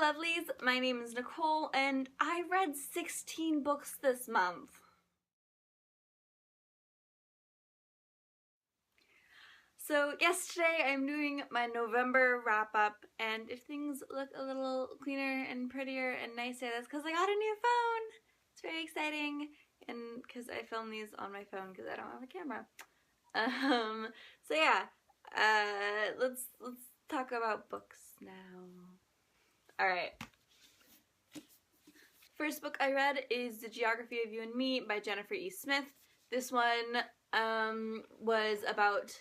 lovelies, my name is Nicole and I read 16 books this month. So yesterday I'm doing my November wrap up, and if things look a little cleaner and prettier and nicer, that's because I got a new phone. It's very exciting, and because I film these on my phone because I don't have a camera. So yeah, let's talk about books now. Alright. First book I read is The Geography of You and Me by Jennifer E. Smith. This one was about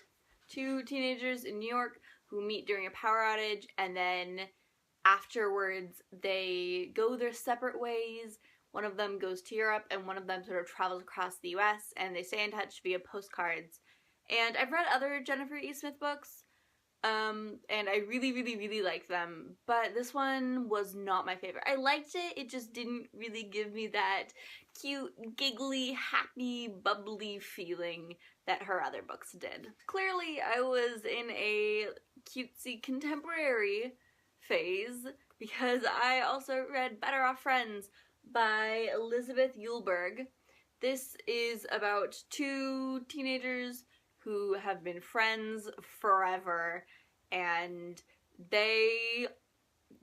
two teenagers in New York who meet during a power outage, and then afterwards they go their separate ways. One of them goes to Europe and one of them sort of travels across the US, and they stay in touch via postcards. And I've read other Jennifer E. Smith books, and I really like them, but this one was not my favorite. I liked it, it just didn't really give me that cute, giggly, happy, bubbly feeling that her other books did. Clearly, I was in a cutesy contemporary phase because I also read Better Off Friends by Elizabeth Eulberg. This is about two teenagers who have been friends forever, and they've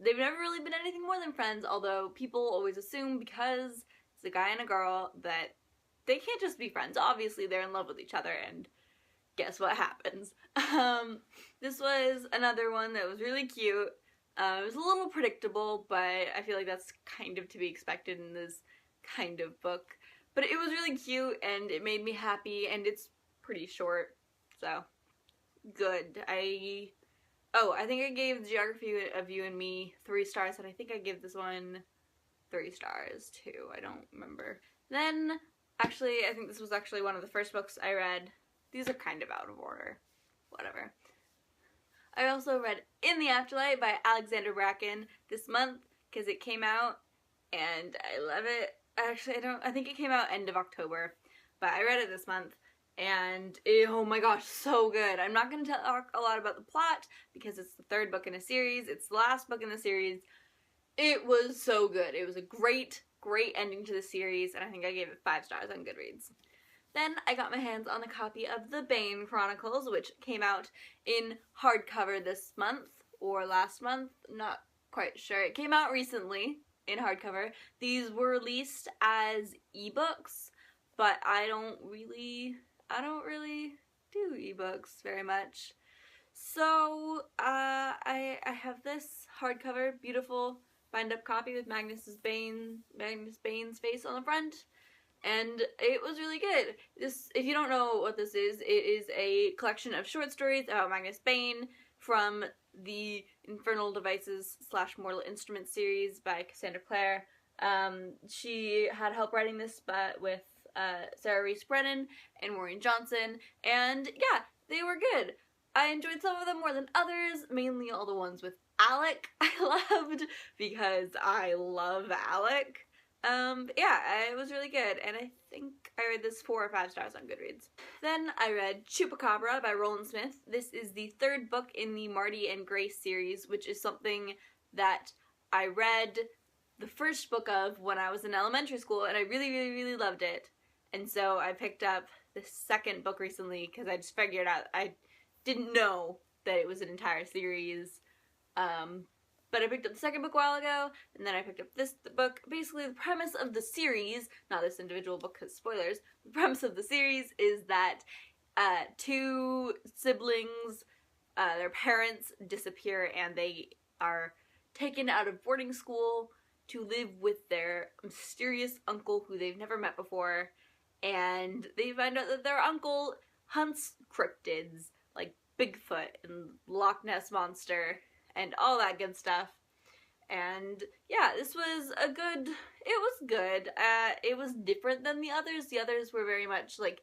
never really been anything more than friends, although people always assume because it's a guy and a girl that they can't just be friends. Obviously they're in love with each other, and guess what happens. This was another one that was really cute. It was a little predictable, but I feel like that's kind of to be expected in this kind of book. But it was really cute and it made me happy, and it's pretty short, so good. I think I gave The Geography of You and Me 3 stars, and I think I gave this one 3 stars too. I don't remember. Then, actually, I think this was actually one of the first books I read. These are kind of out of order. Whatever. I also read In the Afterlife by Alexandra Bracken this month because it came out and I love it. Actually, I think it came out end of October, but I read it this month. And oh my gosh, so good. I'm not going to talk a lot about the plot because it's the 3rd book in a series. It's the last book in the series. It was so good. It was a great ending to the series, and I think I gave it 5 stars on Goodreads. Then I got my hands on a copy of the Bane Chronicles, which came out in hardcover this month, or last month, not quite sure. It came out recently in hardcover. These were released as ebooks, but I don't really do ebooks very much. So I have this hardcover, beautiful bind-up copy with Magnus Bane's face on the front, and it was really good. If you don't know what this is, it is a collection of short stories about Magnus Bane from the Infernal Devices / Mortal Instruments series by Cassandra Clare. She had help writing this, but with Sarah Reese Brennan and Maureen Johnson, and yeah, they were good. I enjoyed some of them more than others, mainly all the ones with Alec I loved because I love Alec. Yeah, it was really good, and I think I read this 4 or 5 stars on Goodreads. Then I read Chupacabra by Roland Smith. This is the 3rd book in the Marty and Grace series, which is something that I read the first book of when I was in elementary school, and I really loved it. And so I picked up the 2nd book recently because I just figured out I didn't know that it was an entire series. But I picked up the 2nd book a while ago, and then I picked up this book. Basically, the premise of the series, not this individual book because spoilers, the premise of the series is that 2 siblings, their parents disappear, and they are taken out of boarding school to live with their mysterious uncle who they've never met before. And they find out that their uncle hunts cryptids like Bigfoot and Loch Ness Monster and all that good stuff. And yeah, this was it was good. It was different than the others. The others were very much like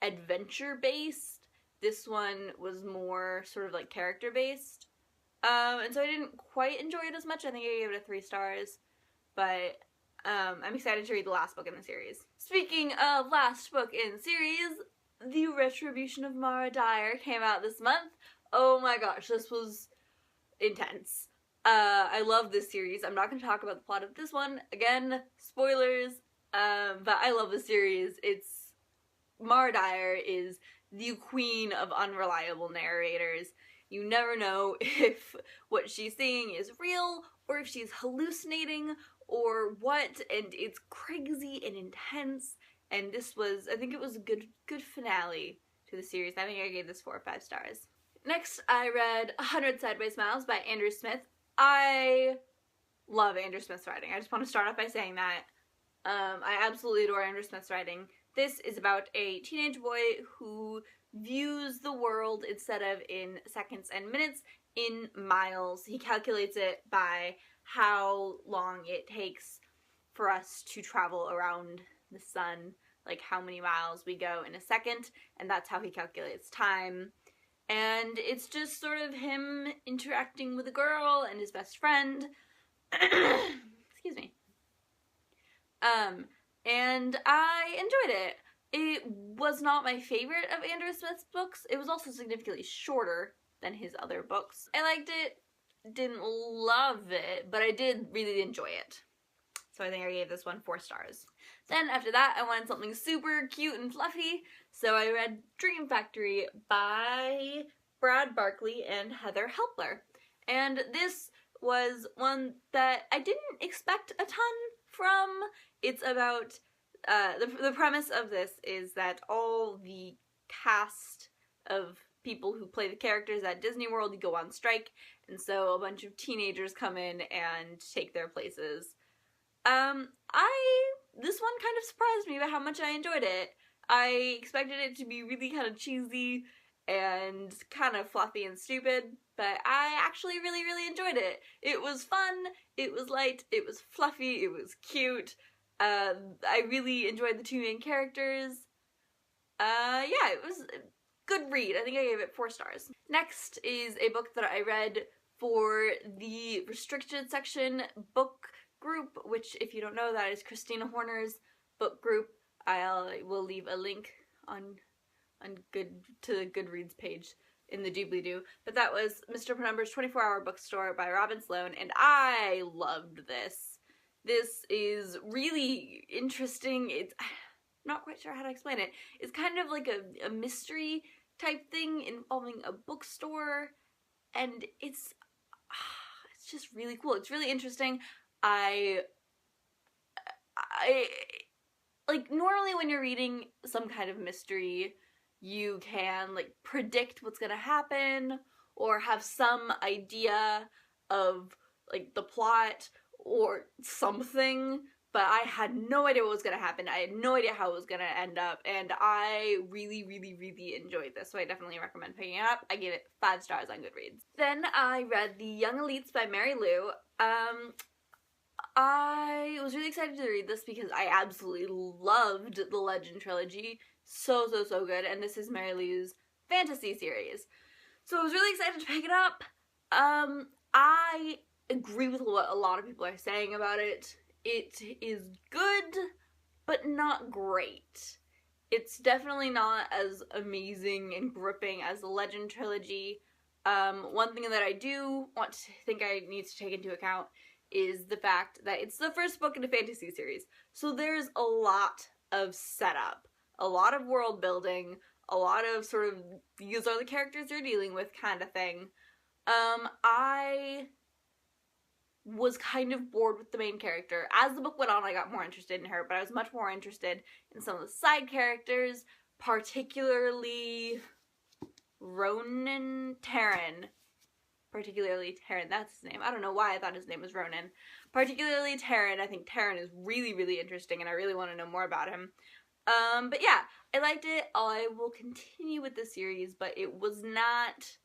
adventure based. This one was more sort of like character based. And so I didn't quite enjoy it as much. I think I gave it a 3 stars. But I'm excited to read the last book in the series. Speaking of last book in the series, The Retribution of Mara Dyer came out this month. Oh my gosh, this was intense. I love this series. I'm not going to talk about the plot of this one. Again, spoilers, but I love the series. Mara Dyer is the queen of unreliable narrators. You never know if what she's saying is real, or if she's hallucinating, or what, and it's crazy and intense, and I think it was a good finale to the series. I think I gave this 4 or 5 stars. Next, I read 100 Sideways Miles by Andrew Smith. I love Andrew Smith's writing. I just want to start off by saying that. I absolutely adore Andrew Smith's writing. This is about a teenage boy who views the world, instead of in seconds and minutes, in miles. He calculates it by how long it takes for us to travel around the sun, like how many miles we go in a second, and that's how he calculates time. And it's just sort of him interacting with a girl and his best friend. Excuse me. And I enjoyed it. It was not my favorite of Andrew Smith's books. It was also significantly shorter than his other books. I liked it, didn't love it, but I did really enjoy it. So I think I gave this one 4 stars. Then after that, I wanted something super cute and fluffy, so I read Dream Factory by Brad Barkley and Heather Helpler. And this was one that I didn't expect a ton from. It's about, the premise of this is that all the cast of people who play the characters at Disney World go on strike, and so a bunch of teenagers come in and take their places. This one kind of surprised me by how much I enjoyed it. I expected it to be really kind of cheesy and kind of fluffy and stupid, but I actually really enjoyed it. It was fun, it was light, it was fluffy, it was cute. I really enjoyed the 2 main characters. Yeah, it was a good read. I think I gave it 4 stars. Next is a book that I read for the restricted section book group, which, if you don't know, that is Christina Horner's book group. I will leave a link to the Goodreads page in the doobly-doo. But that was Mr. Penumbras 24-Hour Bookstore by Robin Sloan, and I loved this. This is really interesting. I'm not quite sure how to explain it. It's kind of like a mystery type thing involving a bookstore, and it's just really cool. It's really interesting. I like, normally when you're reading some kind of mystery, you can like predict what's gonna happen or have some idea of like the plot or something, but I had no idea what was gonna happen. I had no idea how it was gonna end up, and I really enjoyed this, so I definitely recommend picking it up. I gave it 5 stars on Goodreads. Then I read The Young Elites by Mary Lou. I was really excited to read this because I absolutely loved the Legend trilogy. So good, and this is Mary Lou's fantasy series. So I was really excited to pick it up. I agree with what a lot of people are saying about it. It is good, but not great. It's definitely not as amazing and gripping as the Legend trilogy. One thing that I do think I need to take into account is the fact that it's the first book in a fantasy series. So there's a lot of setup, a lot of world building, a lot of sort of, these are the characters you're dealing with kind of thing. I was kind of bored with the main character. As the book went on, I got more interested in her, but I was much more interested in some of the side characters, particularly Taryn, that's his name. I don't know why I thought his name was Ronan. Particularly Taryn. I think Taryn is really interesting, and I really want to know more about him. But yeah, I liked it. I will continue with the series, but it was not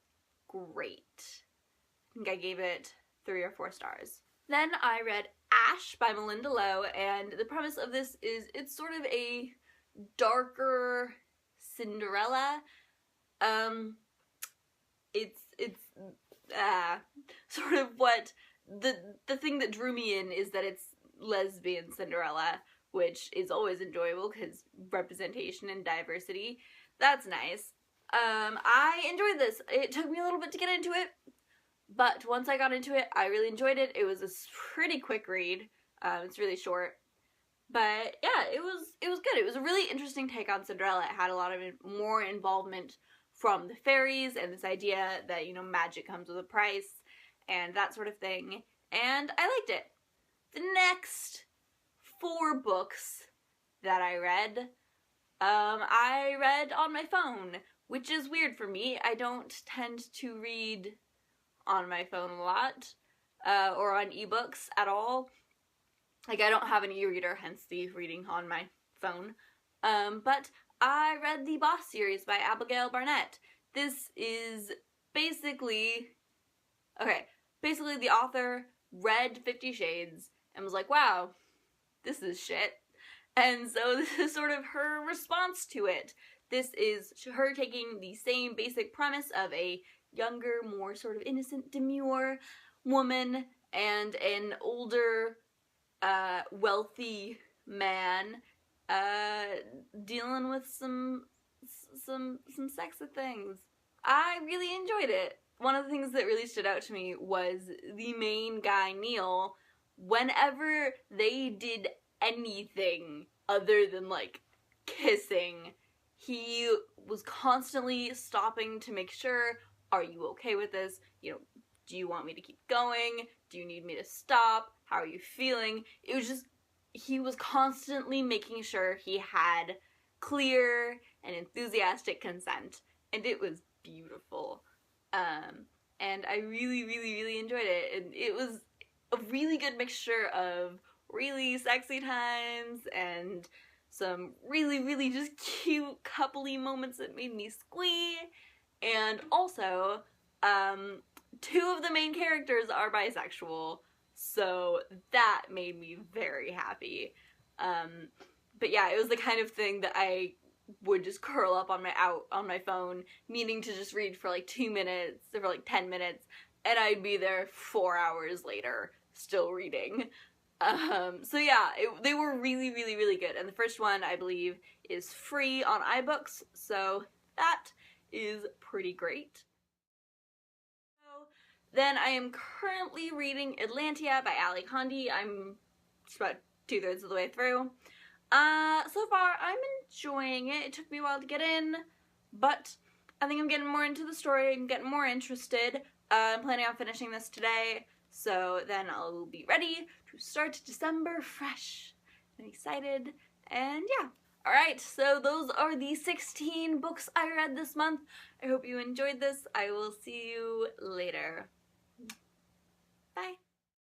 great. I think I gave it 3 or 4 stars. Then I read Ash by Melinda Lowe, and the premise of this is it's sort of a darker Cinderella. It's sort of what the thing that drew me in is that it's lesbian Cinderella, which is always enjoyable because representation and diversity. That's nice. I enjoyed this. It took me a little bit to get into it, But once I got into it, I really enjoyed it. It was a pretty quick read. It's really short. But yeah, it was good. It was a really interesting take on Cinderella. It had a lot of more involvement from the fairies and this idea that, you know, magic comes with a price and that sort of thing. And I liked it. The next 4 books that I read on my phone, which is weird for me. I don't tend to read on my phone a lot, or on ebooks at all. Like, I don't have an e-reader, hence the reading on my phone. But I read the Boss series by Abigail Barnett. This is basically the author read 50 Shades and was like, wow, this is shit. And so this is sort of her response to it. This is her taking the same basic premise of a younger, more sort of innocent, demure woman and an older, wealthy man, dealing with some sexy things. I really enjoyed it. One of the things that really stood out to me was the main guy, Neil. Whenever they did anything other than, like, kissing, he was constantly stopping to make sure, are you okay with this? You know, do you want me to keep going? Do you need me to stop? How are you feeling? It was just, he was constantly making sure he had clear and enthusiastic consent, and it was beautiful. And I really, really, really enjoyed it, and it was a really good mixture of really sexy times and some really, really just cute coupley moments that made me squee, and also, 2 of the main characters are bisexual, so that made me very happy. But yeah, it was the kind of thing that I would just curl up on my phone, meaning to just read for like 2 minutes, or for like 10 minutes, and I'd be there 4 hours later, still reading. So yeah, they were really, really, really good, and the first one, I believe, is free on iBooks, so that is pretty great. So then I am currently reading Atlantia by Ali Condi. I'm just about 2/3 of the way through. So far, I'm enjoying it. It took me a while to get in, but I think I'm getting more into the story. I'm getting more interested. I'm planning on finishing this today, so then I'll be ready to start December fresh and excited, and yeah. Alright, so those are the 16 books I read this month. I hope you enjoyed this. I will see you later.